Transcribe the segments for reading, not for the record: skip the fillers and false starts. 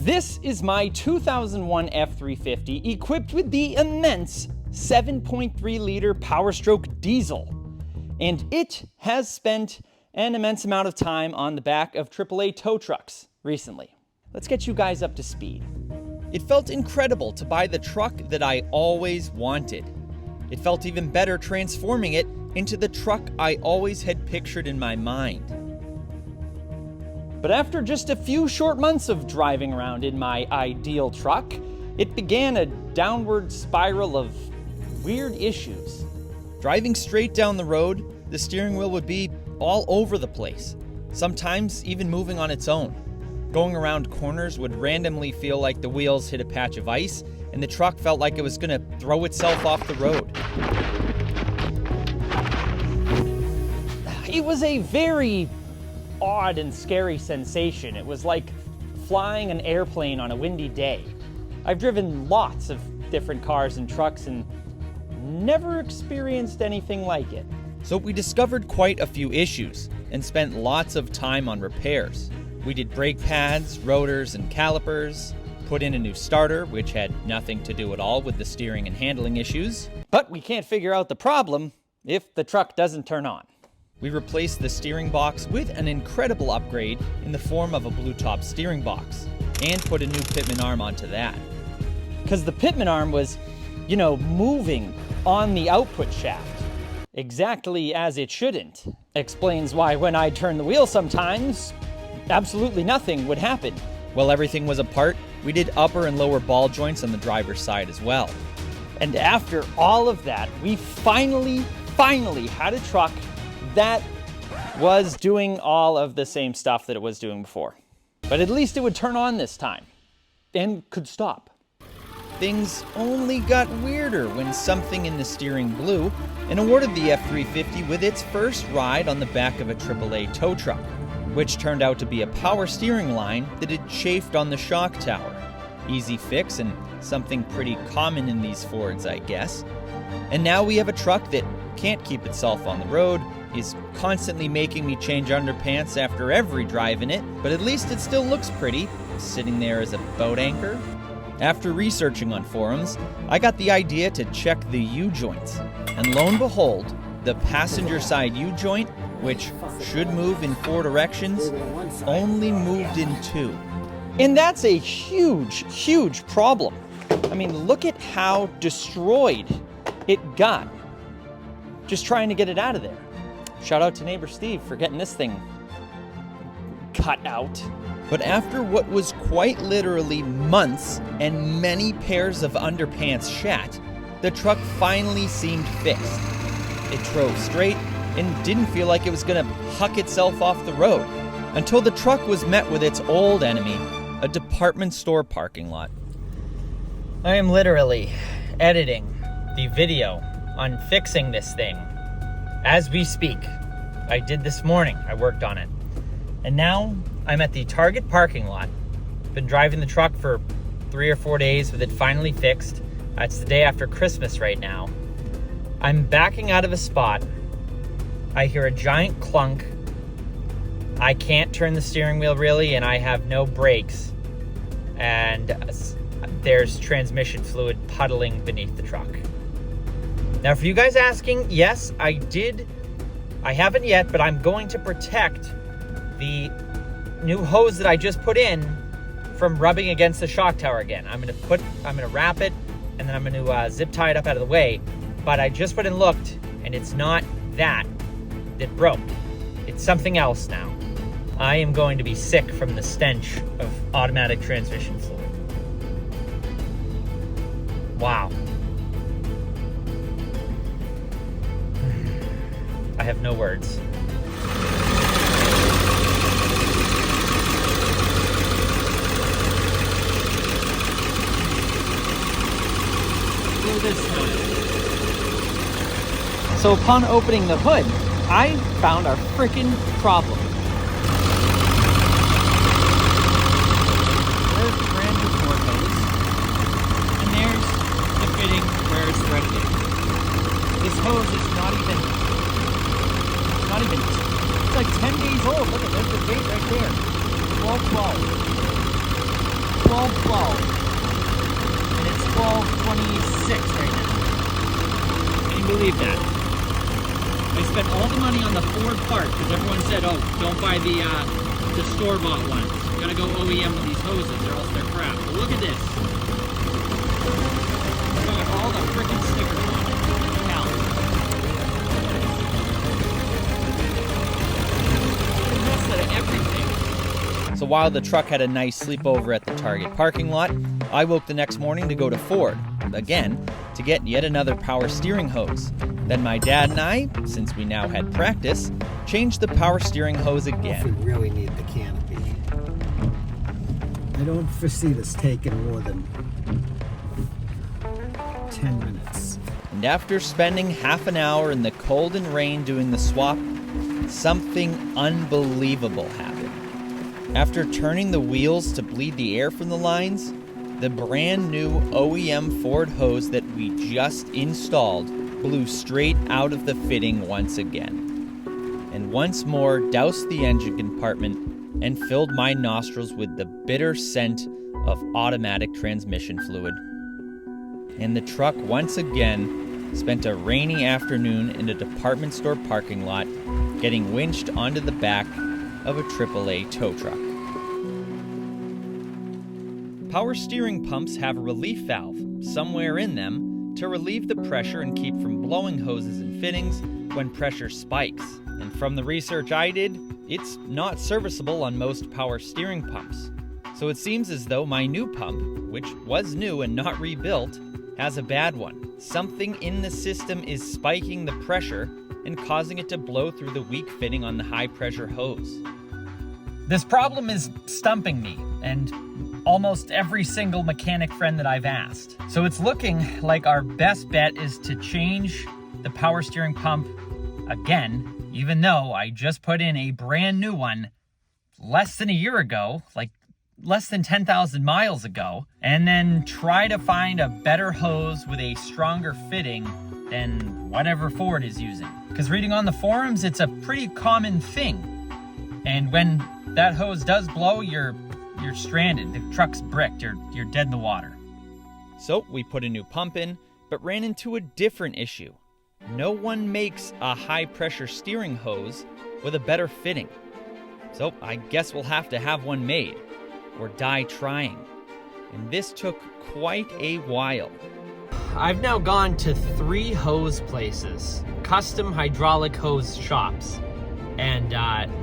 This is my 2001 F350 equipped with the immense 7.3-liter Powerstroke diesel. And it has spent an immense amount of time on the back of AAA tow trucks recently. Let's get you guys up to speed. It felt incredible to buy the truck that I always wanted. It felt even better transforming it into the truck I always had pictured in my mind. But after just a few short months of driving around in my ideal truck, it began a downward spiral of weird issues. Driving straight down the road, the steering wheel would be all over the place, sometimes even moving on its own. Going around corners would randomly feel like the wheels hit a patch of ice, and the truck felt like it was going to throw itself off the road. It was a very odd and scary sensation. It was like flying an airplane on a windy day. I've driven lots of different cars and trucks and never experienced anything like it. So we discovered quite a few issues and spent lots of time on repairs. We did brake pads, rotors, and calipers, put in a new starter, which had nothing to do at all with the steering and handling issues. But we can't figure out the problem if the truck doesn't turn on. We replaced the steering box with an incredible upgrade in the form of a blue-top steering box, and put a new pitman arm onto that. Because the pitman arm was, moving on the output shaft, exactly as it shouldn't. Explains why when I turn the wheel sometimes, absolutely nothing would happen. While everything was apart, we did upper and lower ball joints on the driver's side as well. And after all of that, we finally had a truck that was doing all of the same stuff that it was doing before. But at least it would turn on this time, and could stop. Things only got weirder when something in the steering blew and awarded the F350 with its first ride on the back of a AAA tow truck, which turned out to be a power steering line that had chafed on the shock tower. Easy fix and something pretty common in these Fords, I guess. And now we have a truck that can't keep itself on the road, is constantly making me change underpants after every drive in it, but at least it still looks pretty, sitting there as a boat anchor. After researching on forums, I got the idea to check the U-joints, and lo and behold, the passenger side U-joint, which should move in 4 directions, only moved in 2. And that's a huge problem. I mean, look at how destroyed it got just trying to get it out of there. Shout out to neighbor Steve for getting this thing cut out. But after what was quite literally months and many pairs of underpants shat, the truck finally seemed fixed. It drove straight and didn't feel like it was gonna huck itself off the road, until the truck was met with its old enemy, a department store parking lot. I am literally editing the video on fixing this thing as we speak. I did this morning, I worked on it. And now I'm at the Target parking lot. Been driving the truck for 3 or 4 days with it finally fixed. It's the day after Christmas right now. I'm backing out of a spot. I hear a giant clunk. I can't turn the steering wheel really, and I have no brakes. And there's transmission fluid puddling beneath the truck. Now, for you guys asking, yes, I haven't yet, but I'm going to protect the new hose that I just put in from rubbing against the shock tower again. I'm gonna wrap it, and then I'm gonna zip tie it up out of the way. But I just went and looked, and it's not that broke. It's something else now. I am going to be sick from the stench of automatic transmission fluid. Wow. I have no words. So upon opening the hood, I found our frickin' problem. There's the brand new Ford hose, and there's the fitting where it's threaded in. This hose is not even, it's like 10 days old. Look at, there's the date right there. 12/12. 12:12, and it's 12:26 right now. Can you believe that? I spent all the money on the Ford part because everyone said, oh, don't buy the store-bought ones. You gotta go OEM with these hoses or else they're crap. But look at this. It's got all the freaking stickers on it. Hell. That's everything. So while the truck had a nice sleepover at the Target parking lot, I woke the next morning to go to Ford, again, to get yet another power steering hose. Then my dad and I, since we now had practice, changed the power steering hose again. We really need the canopy. I don't foresee this taking more than 10 minutes. And after spending half an hour in the cold and rain doing the swap, something unbelievable happened. After turning the wheels to bleed the air from the lines, the brand new OEM Ford hose that we just installed blew straight out of the fitting once again, and once more doused the engine compartment and filled my nostrils with the bitter scent of automatic transmission fluid. And the truck once again spent a rainy afternoon in a department store parking lot, getting winched onto the back of a AAA tow truck. Power steering pumps have a relief valve somewhere in them to relieve the pressure and keep from blowing hoses and fittings when pressure spikes. And from the research I did, it's not serviceable on most power steering pumps. So it seems as though my new pump, which was new and not rebuilt, has a bad one. Something in the system is spiking the pressure and causing it to blow through the weak fitting on the high pressure hose. This problem is stumping me and almost every single mechanic friend that I've asked. So it's looking like our best bet is to change the power steering pump again, even though I just put in a brand new one less than a year ago, like less than 10,000 miles ago, and then try to find a better hose with a stronger fitting than whatever Ford is using. Because reading on the forums, it's a pretty common thing. And when that hose does blow, you're stranded. The truck's bricked. You're dead in the water. So we put a new pump in, but ran into a different issue. No one makes a high-pressure steering hose with a better fitting. So I guess we'll have to have one made, or die trying. And this took quite a while. I've now gone to 3 hose places, custom hydraulic hose shops, and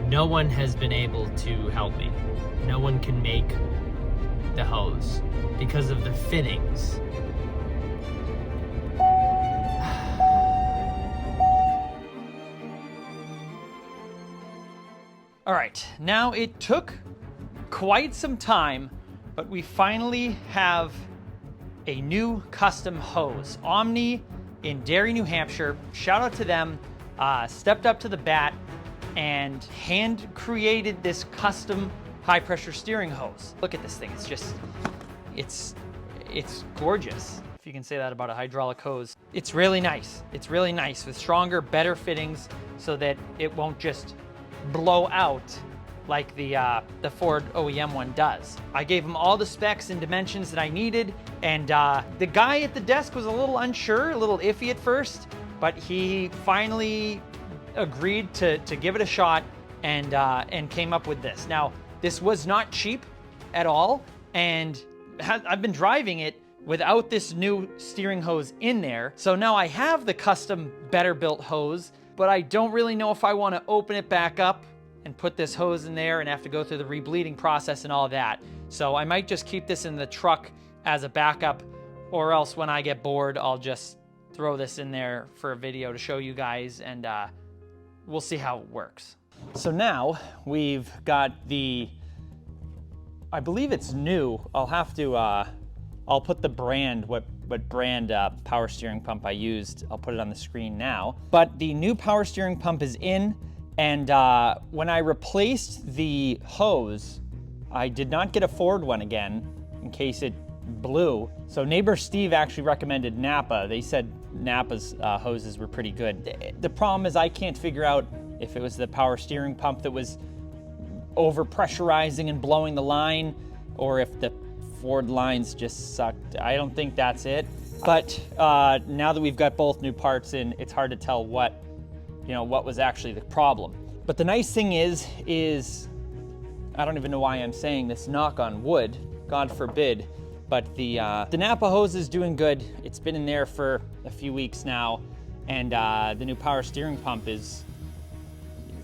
no one has been able to help me. No one can make the hose because of the fittings. All right, now it took quite some time, but we finally have a new custom hose. Omni in Derry, New Hampshire, shout out to them, stepped up to the bat and hand created this custom high pressure steering hose. Look at this thing, it's gorgeous. If you can say that about a hydraulic hose. It's really nice with stronger, better fittings so that it won't just blow out like the Ford OEM one does. I gave him all the specs and dimensions that I needed, and the guy at the desk was a little unsure, a little iffy at first, but he finally agreed to give it a shot and came up with this. Now, this was not cheap at all, and I've been driving it without this new steering hose in there. So now I have the custom, better built hose, but I don't really know if I want to open it back up and put this hose in there and have to go through the rebleeding process and all of that. So I might just keep this in the truck as a backup, or else when I get bored, I'll just throw this in there for a video to show you guys, and we'll see how it works. So now we've got I believe it's new. I'll have to, I'll put the brand, what brand power steering pump I used. I'll put it on the screen now. But the new power steering pump is in, and when I replaced the hose, I did not get a Ford one again in case it blew. So neighbor Steve actually recommended Napa. They said Napa's hoses were pretty good. The problem is I can't figure out if it was the power steering pump that was over pressurizing and blowing the line, or if the Ford lines just sucked. I don't think that's it. But now that we've got both new parts in, it's hard to tell what was actually the problem. But the nice thing is I don't even know why I'm saying this, knock on wood, God forbid, but the Napa hose is doing good. It's been in there for a few weeks now, and the new power steering pump is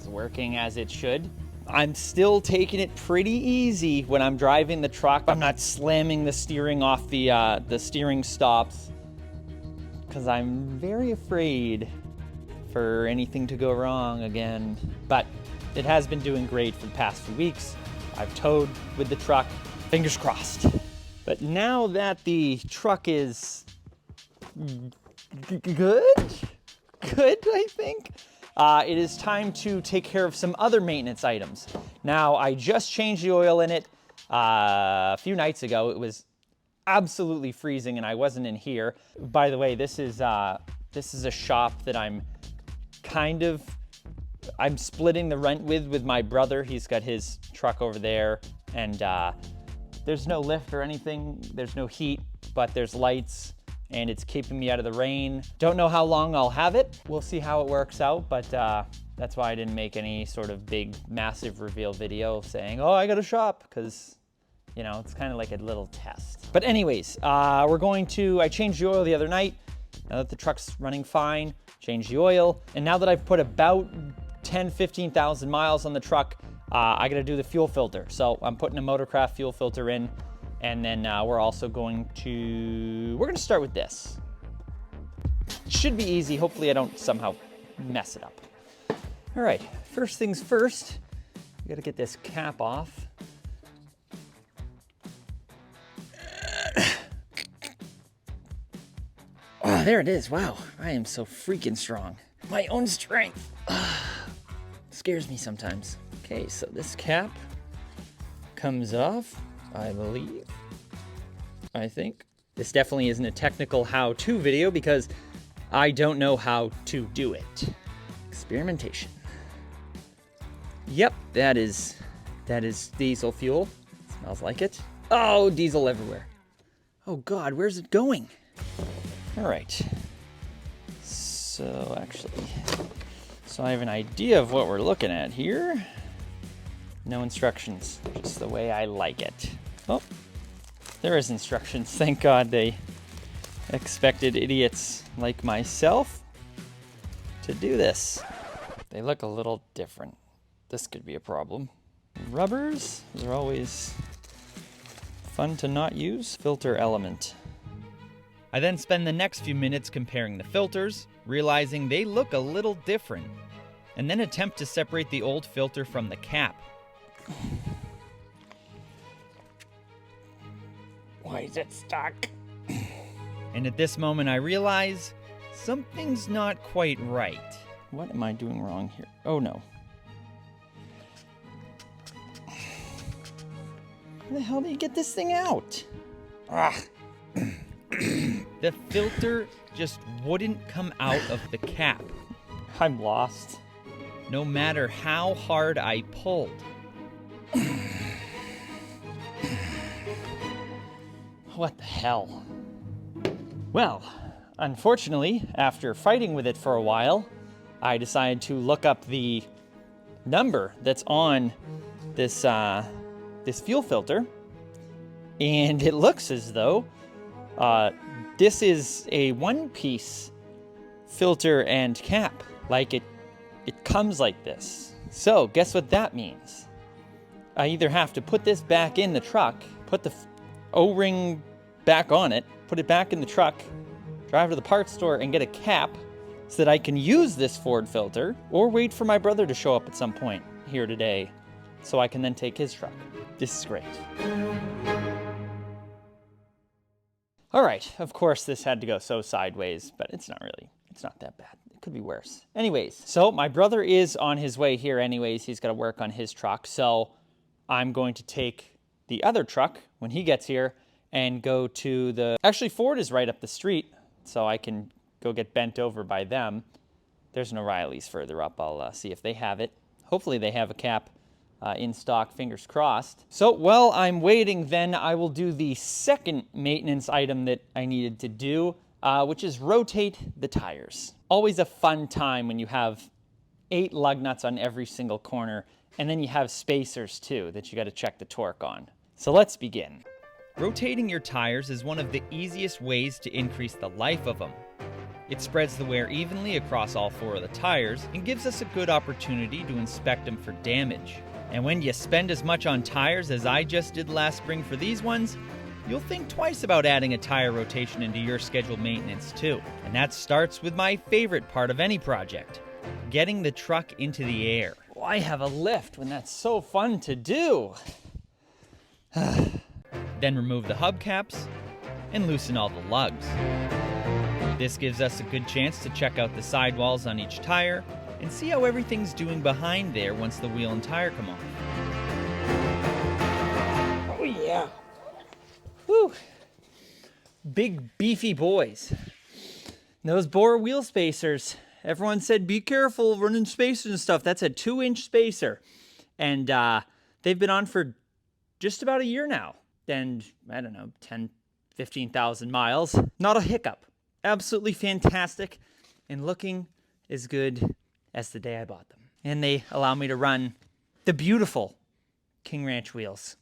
working as it should. I'm still taking it pretty easy when I'm driving the truck. I'm not slamming the steering off the steering stops because I'm very afraid for anything to go wrong again. But it has been doing great for the past few weeks. I've towed with the truck, fingers crossed. But now that the truck is good, I think, it is time to take care of some other maintenance items. Now, I just changed the oil in it a few nights ago. It was absolutely freezing and I wasn't in here. By the way, this is a shop that I'm splitting the rent with my brother. He's got his truck over there, and there's no lift or anything. There's no heat, but there's lights, and it's keeping me out of the rain. Don't know how long I'll have it. We'll see how it works out, but that's why I didn't make any sort of big, massive reveal video saying, oh, I got a shop, because, it's kind of like a little test. But anyways, I changed the oil the other night. Now that the truck's running fine, changed the oil, and now that I've put about 15,000 miles on the truck, I gotta do the fuel filter. So I'm putting a Motorcraft fuel filter in, and then we're gonna start with this. It should be easy. Hopefully I don't somehow mess it up. All right, first things first, we gotta get this cap off. Oh, there it is. Wow, I am so freaking strong. My own strength. Scares me sometimes. Okay, so this cap comes off, I believe. I think. This definitely isn't a technical how-to video because I don't know how to do it. Experimentation. Yep, that is diesel fuel. Smells like it. Oh, diesel everywhere. Oh God, where's it going? All right. So I have an idea of what we're looking at here. No instructions, just the way I like it. Oh, there is instructions. Thank God they expected idiots like myself to do this. They look a little different. This could be a problem. Rubbers are always fun to not use. Filter element. I then spend the next few minutes comparing the filters, realizing they look a little different, and then attempt to separate the old filter from the cap. Why is it stuck? And at this moment I realize something's not quite right. What am I doing wrong here? Oh no. How the hell do you get this thing out? Ah. The filter just wouldn't come out of the cap. I'm lost. No matter how hard I pulled. What the hell? Well, unfortunately, after fighting with it for a while, I decided to look up the number that's on this fuel filter, and it looks as though this is a one-piece filter and cap. Like it comes like this. So guess what that means? I either have to put this back in the truck, put the O-ring back on it, put it back in the truck, drive to the parts store and get a cap so that I can use this Ford filter, or wait for my brother to show up at some point here today so I can then take his truck. This is great. All right, of course this had to go so sideways, but it's not that bad. It could be worse. Anyways, so my brother is on his way here anyways. He's got to work on his truck. So I'm going to take the other truck when he gets here and go to actually Ford is right up the street, so I can go get bent over by them. There's an O'Reilly's further up. I'll see if they have it. Hopefully they have a cap in stock, fingers crossed. So while I'm waiting then, I will do the second maintenance item that I needed to do, which is rotate the tires. Always a fun time when you have 8 lug nuts on every single corner, and then you have spacers too that you got to check the torque on. So let's begin. Rotating your tires is one of the easiest ways to increase the life of them. It spreads the wear evenly across all 4 of the tires and gives us a good opportunity to inspect them for damage. And when you spend as much on tires as I just did last spring for these ones, you'll think twice about adding a tire rotation into your scheduled maintenance too. And that starts with my favorite part of any project, getting the truck into the air. Why have a lift when that's so fun to do? Then remove the hubcaps and loosen all the lugs. This gives us a good chance to check out the sidewalls on each tire and see how everything's doing behind there once the wheel and tire come off. Oh yeah. Whew. Big beefy boys. Those bore wheel spacers. Everyone said be careful running spacers and stuff. That's a 2-inch spacer. And they've been on for just about a year now. And I don't know, 10, 15,000 miles. Not a hiccup. Absolutely fantastic. And looking as good as the day I bought them. And they allow me to run the beautiful King Ranch wheels.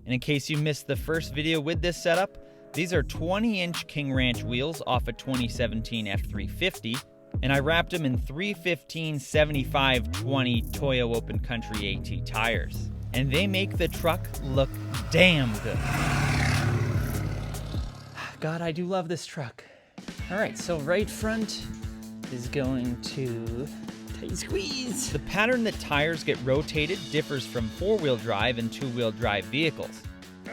And in case you missed the first video with this setup, these are 20-inch King Ranch wheels off a 2017 F350, and I wrapped them in 315/75/20 Toyo Open Country AT tires. And they make the truck look damn good. God, I do love this truck. All right, so right front is going to tight squeeze. The pattern that tires get rotated differs from 4-wheel drive and 2-wheel drive vehicles.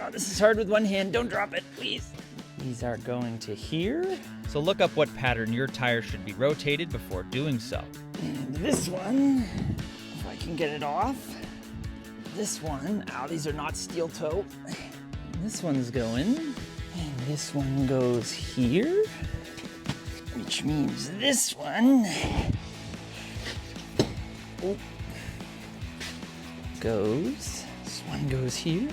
Oh, this is hard with one hand. Don't drop it, please. These are going to here. So look up what pattern your tires should be rotated before doing so. And this one, if I can get it off. This one, these are not steel toe. This one's going, and this one goes here. Which means this one goes, this one goes here.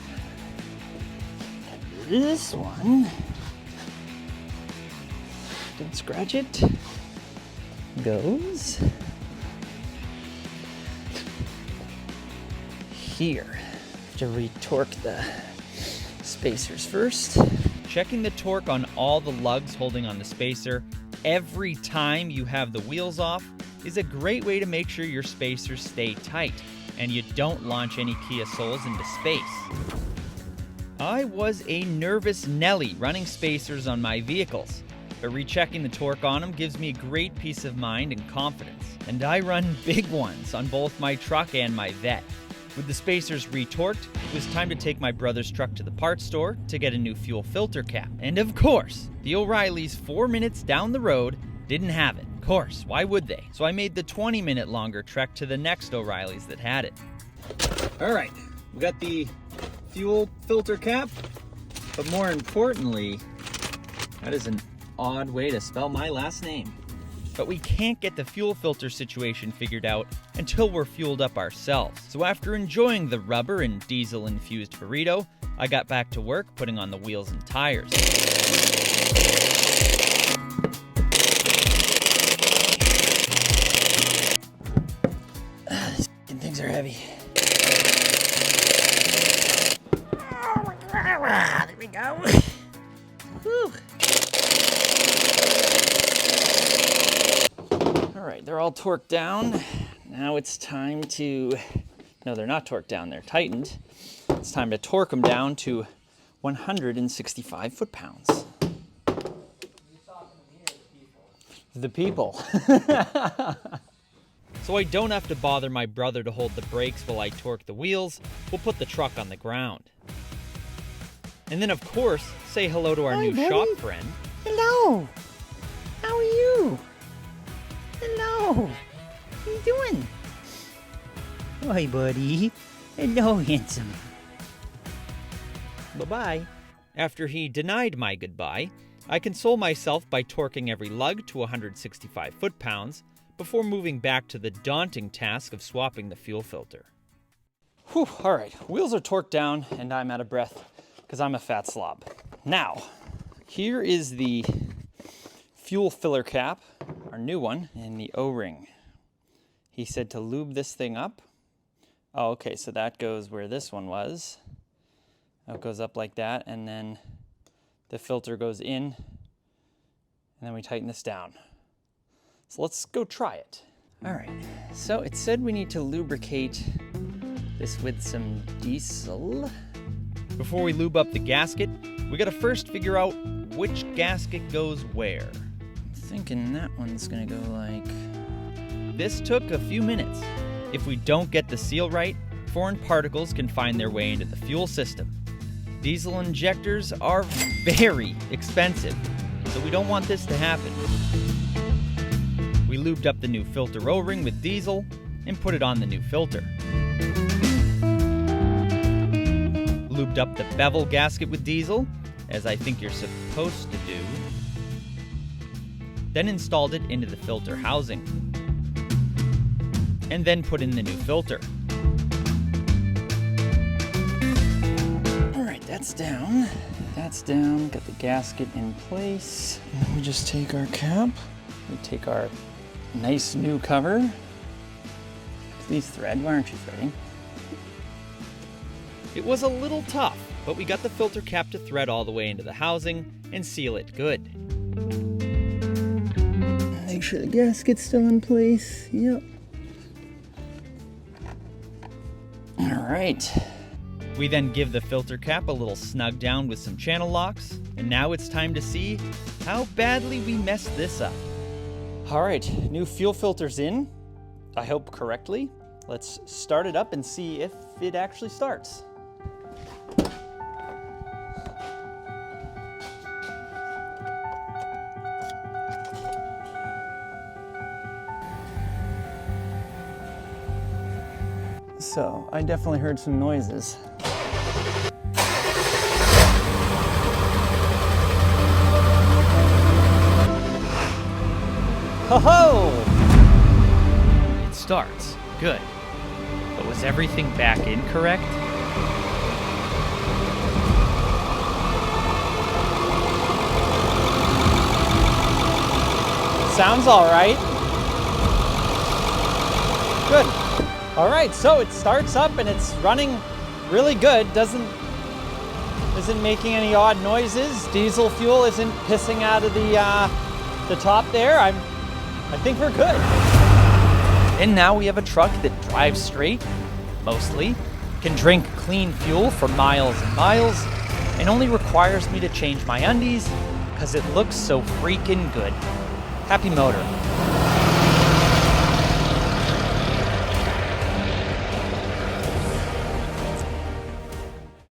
This one, don't scratch it, goes here. Have to retorque the spacers first. Checking the torque on all the lugs holding on the spacer every time you have the wheels off is a great way to make sure your spacers stay tight and you don't launch any Kia Souls into space. I was a nervous Nelly running spacers on my vehicles, but rechecking the torque on them gives me great peace of mind and confidence. And I run big ones on both my truck and my Vet. With the spacers retorqued, it was time to take my brother's truck to the parts store to get a new fuel filter cap. And of course, the O'Reilly's 4 minutes down the road didn't have it. Of course, why would they? So I made the 20-minute longer trek to the next O'Reilly's that had it. All right, we got the fuel filter cap, but more importantly, that is an odd way to spell my last name. But we can't get the fuel filter situation figured out until we're fueled up ourselves. So after enjoying the rubber and diesel-infused burrito, I got back to work putting on the wheels and tires. These things are heavy. There we go. Whew. All right, they're all torqued down. Now it's time to, no, they're not torqued down, they're tightened. It's time to torque them down to 165 foot-pounds. The people. So I don't have to bother my brother to hold the brakes while I torque the wheels. We'll put the truck on the ground. And then, of course, say hello to our new shop friend. Hello. How are you? Hello. What are you doing? Hi, buddy. Hello, handsome. Bye-bye. After he denied my goodbye, I console myself by torquing every lug to 165 foot-pounds before moving back to the daunting task of swapping the fuel filter. Whew, all right, wheels are torqued down and I'm out of breath because I'm a fat slob. Now, here is the fuel filler cap, our new one, and the O-ring. He said to lube this thing up. Oh, okay, so that goes where this one was. It goes up like that, and then the filter goes in, and then we tighten this down. So let's go try it. All right, so it said we need to lubricate this with some diesel. Before we lube up the gasket, we gotta first figure out which gasket goes where. I'm thinking that one's gonna go like... This took a few minutes. If we don't get the seal right, foreign particles can find their way into the fuel system. Diesel injectors are very expensive, so we don't want this to happen. We lubed up the new filter O-ring with diesel and put it on the new filter. Lubed up the bevel gasket with diesel, as I think you're supposed to do. Then installed it into the filter housing. And then put in the new filter. All right, that's down. That's down. Got the gasket in place. And then we just take our cap. We take our nice new cover. Please thread. Why aren't you threading? It was a little tough, but we got the filter cap to thread all the way into the housing and seal it good. Make sure the gasket's still in place. Yep. All right. We then give the filter cap a little snug down with some channel locks, and now it's time to see how badly we messed this up. All right, new fuel filter's in. I hope correctly. Let's start it up and see if it actually starts. So, I definitely heard some noises. Ho-ho! It starts. Good. But was everything back in correct? Sounds all right. Good. All right, so it starts up and it's running really good. Isn't making any odd noises. Diesel fuel isn't pissing out of the top there. I think we're good. And now we have a truck that drives straight, mostly, can drink clean fuel for miles and miles, and only requires me to change my undies because it looks so freaking good. Happy motoring.